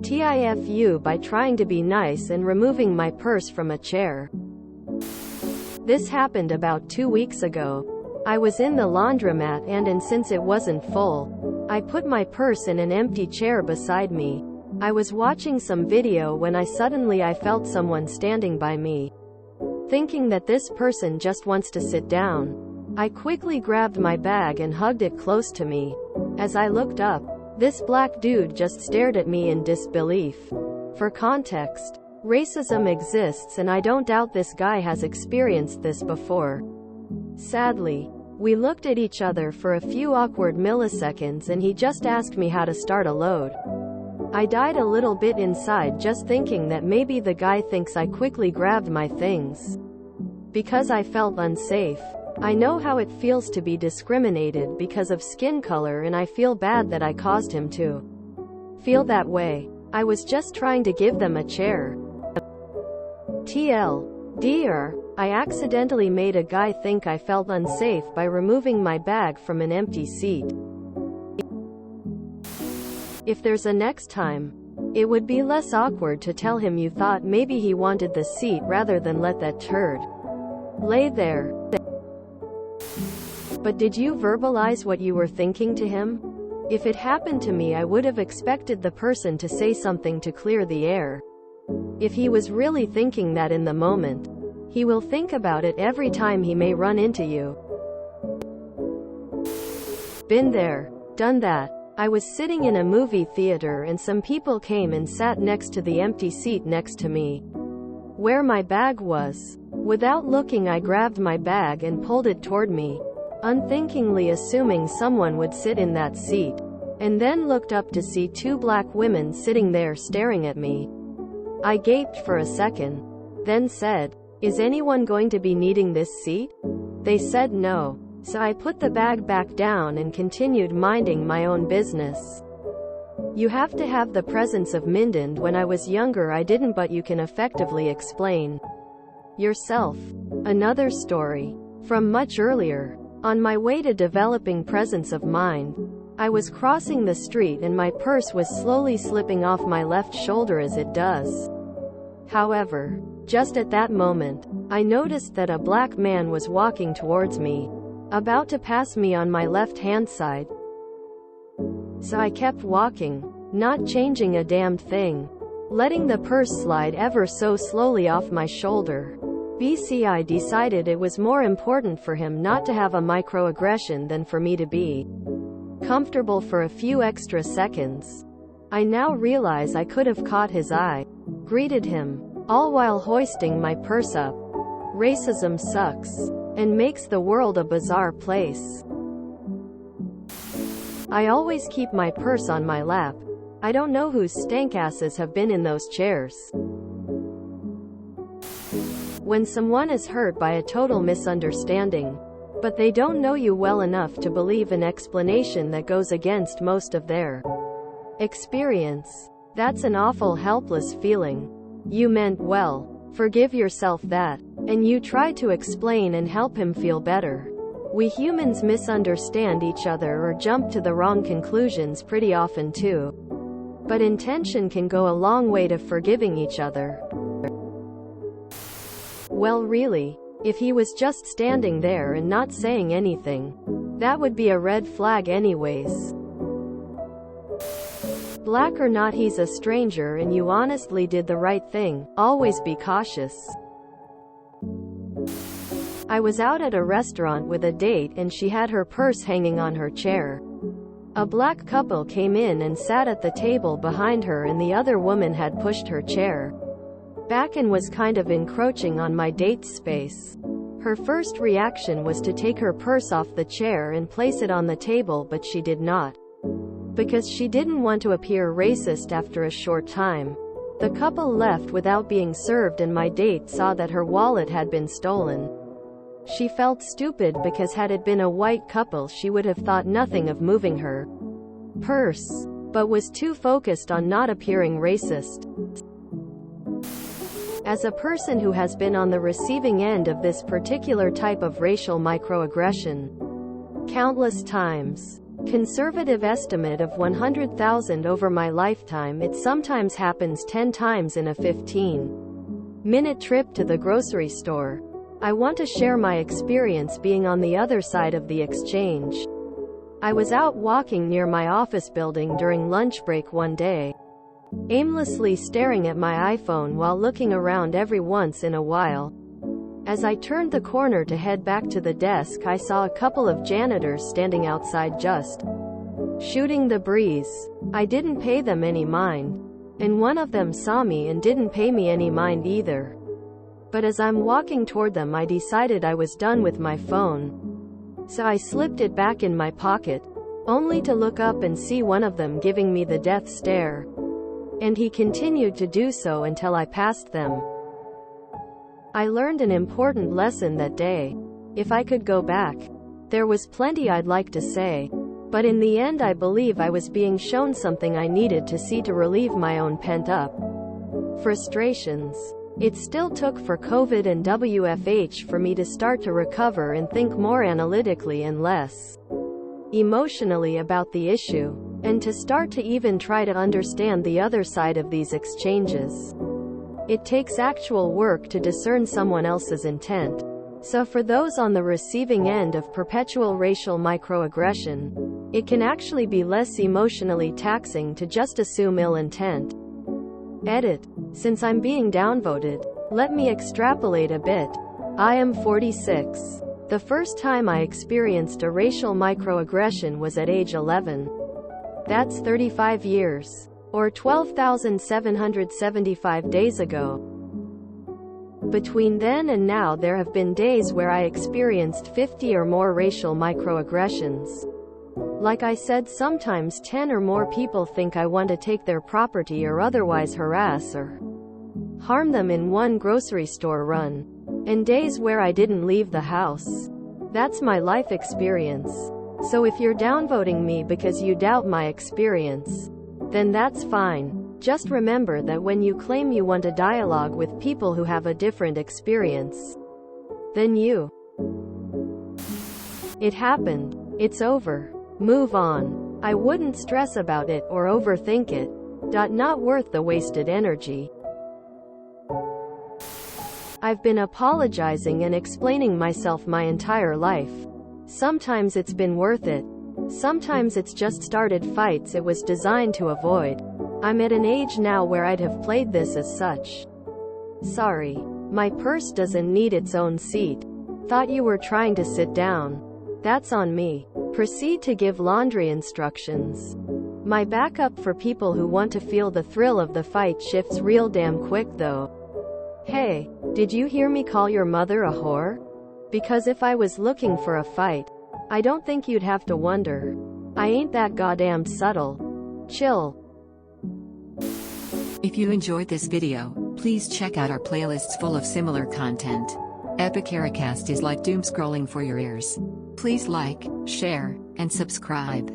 TIFU by trying to be nice and removing my purse from a chair. This happened about 2 weeks ago. I was in the laundromat and since it wasn't full, I put my purse in an empty chair beside me. I was watching some video when I felt someone standing by me. Thinking that this person just wants to sit down, I quickly grabbed my bag and hugged it close to me. As I looked up, this black dude just stared at me in disbelief. For context, racism exists and I don't doubt this guy has experienced this before. Sadly, we looked at each other for a few awkward milliseconds and he just asked me how to start a load. I died a little bit inside just thinking that maybe the guy thinks I quickly grabbed my things. Because I felt unsafe. I know how it feels to be discriminated because of skin color and I feel bad that I caused him to feel that way. I was just trying to give them a chair. TLDR, I accidentally made a guy think I felt unsafe by removing my bag from an empty seat. If there's a next time, it would be less awkward to tell him you thought maybe he wanted the seat rather than let that turd lay there. But did you verbalize what you were thinking to him? If it happened to me, I would have expected the person to say something to clear the air. If he was really thinking that in the moment, he will think about it every time he may run into you. Been there, done that. I was sitting in a movie theater and some people came and sat next to the empty seat next to me, where my bag was. Without looking, I grabbed my bag and pulled it toward me, unthinkingly assuming someone would sit in that seat, and then looked up to see two black women sitting there staring at me. I gaped for a second, then said, "Is anyone going to be needing this seat?" They said no, so I put the bag back down and continued minding my own business. You have to have the presence of mind. When I was younger I didn't, but you can effectively explain yourself. Another story from much earlier. On my way to developing presence of mind, I was crossing the street and my purse was slowly slipping off my left shoulder as it does. However, just at that moment, I noticed that a black man was walking towards me, about to pass me on my left-hand side. So I kept walking, not changing a damn thing, letting the purse slide ever so slowly off my shoulder. I decided it was more important for him not to have a microaggression than for me to be comfortable for a few extra seconds. I now realize I could have caught his eye, greeted him, all while hoisting my purse up. Racism sucks, and makes the world a bizarre place. I always keep my purse on my lap. I don't know whose stank asses have been in those chairs. When someone is hurt by a total misunderstanding, but they don't know you well enough to believe an explanation that goes against most of their experience, that's an awful helpless feeling. You meant well, forgive yourself that, and you try to explain and help him feel better. We humans misunderstand each other or jump to the wrong conclusions pretty often too. But intention can go a long way to forgiving each other. Well, really, if he was just standing there and not saying anything, that would be a red flag anyways. Black or not, he's a stranger and you honestly did the right thing. Always be cautious. I was out at a restaurant with a date and she had her purse hanging on her chair. A black couple came in and sat at the table behind her and the other woman had pushed her chair back and was kind of encroaching on my date's space. Her first reaction was to take her purse off the chair and place it on the table, but she did not, because she didn't want to appear racist. After a short time, the couple left without being served and my date saw that her wallet had been stolen. She felt stupid because had it been a white couple she would have thought nothing of moving her purse, but was too focused on not appearing racist. As a person who has been on the receiving end of this particular type of racial microaggression countless times, Conservative estimate of 100,000 over my lifetime. It sometimes happens 10 times in a 15-minute trip to the grocery store. I want to share my experience being on the other side of the exchange. I was out walking near my office building during lunch break one day, aimlessly staring at my iPhone while looking around every once in a while. As I turned the corner to head back to the desk, I saw a couple of janitors standing outside just shooting the breeze. I didn't pay them any mind, and one of them saw me and didn't pay me any mind either. But as I'm walking toward them, I decided I was done with my phone. So I slipped it back in my pocket, only to look up and see one of them giving me the death stare. And he continued to do so until I passed them. I learned an important lesson that day. If I could go back, there was plenty I'd like to say. But in the end, I believe I was being shown something I needed to see to relieve my own pent-up frustrations. It still took for COVID and WFH for me to start to recover and think more analytically and less emotionally about the issue, and to start to even try to understand the other side of these exchanges. It takes actual work to discern someone else's intent. So for those on the receiving end of perpetual racial microaggression, it can actually be less emotionally taxing to just assume ill intent. Edit. Since I'm being downvoted, let me extrapolate a bit. I am 46. The first time I experienced a racial microaggression was at age 11. That's 35 years. Or 12,775 days ago. Between then and now, there have been days where I experienced 50 or more racial microaggressions. Like I said, sometimes 10 or more people think I want to take their property or otherwise harass or harm them in one grocery store run. And days where I didn't leave the house. That's my life experience. So if you're downvoting me because you doubt my experience, then that's fine. Just remember that when you claim you want a dialogue with people who have a different experience than you, it happened. It's over. Move on. I wouldn't stress about it or overthink it. Not worth the wasted energy. I've been apologizing and explaining myself my entire life. Sometimes it's been worth it. Sometimes it's just started fights it was designed to avoid. I'm at an age now where I'd have played this as such. Sorry. My purse doesn't need its own seat. Thought you were trying to sit down. That's on me. Proceed to give laundry instructions. My backup for people who want to feel the thrill of the fight shifts real damn quick though. Hey, did you hear me call your mother a whore? Because if I was looking for a fight, I don't think you'd have to wonder. I ain't that goddamn subtle. Chill. If you enjoyed this video, please check out our playlists full of similar content. Epicaricast is like doom scrolling for your ears. Please like, share, and subscribe.